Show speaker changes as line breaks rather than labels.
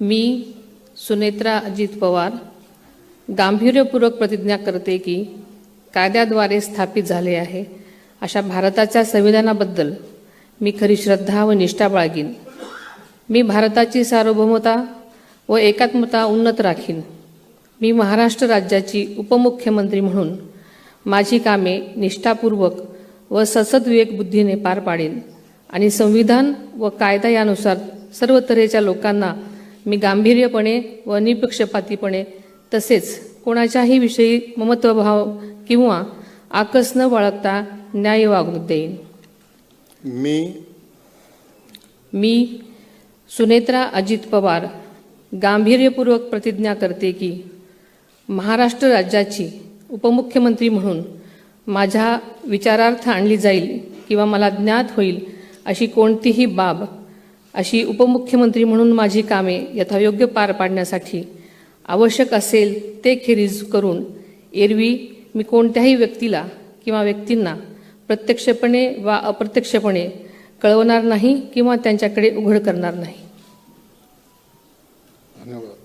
मी सुनेत्रा अजित पवार गांभीर्यपूर्वक प्रतिज्ञा करते की कायद्याद्वारे स्थापित झाले आहे अशा भारताच्या संविधानाबद्दल मी खरी श्रद्धा व निष्ठा बाळगीन. मी भारताची सार्वभौमता व एकात्मता उन्नत राखीन. मी महाराष्ट्र राज्याची उपमुख्यमंत्री म्हणून माझी कामे निष्ठापूर्वक व ससद्विवेक बुद्धीने पार पाडेन आणि संविधान व कायदा यानुसार सर्व तऱ्हेच्या लोकांना मी गांभीर्यपणे व निपक्षपातीपणे तसेच कोणाच्याही विषयी ममत्वभाव किंवा आकस न बाळगता न्याय वागणूक देईन. मी सुनेत्रा अजित पवार गांभीर्यपूर्वक प्रतिज्ञा करते की महाराष्ट्र राज्याची उपमुख्यमंत्री म्हणून माझ्या विचारार्थ आणली जाईल किंवा मला ज्ञात होईल अशी कोणतीही बाब अशी उपमुख्यमंत्री म्हणून माझी कामे यथायोग्य पार पाडण्यासाठी आवश्यक असेल ते खेरीज करून एरवी मी कोणत्याही व्यक्तीला किंवा व्यक्तींना प्रत्यक्षपणे वा अप्रत्यक्षपणे कळवणार नाही किंवा त्यांच्याकडे उघड करणार नाही.
धन्यवाद.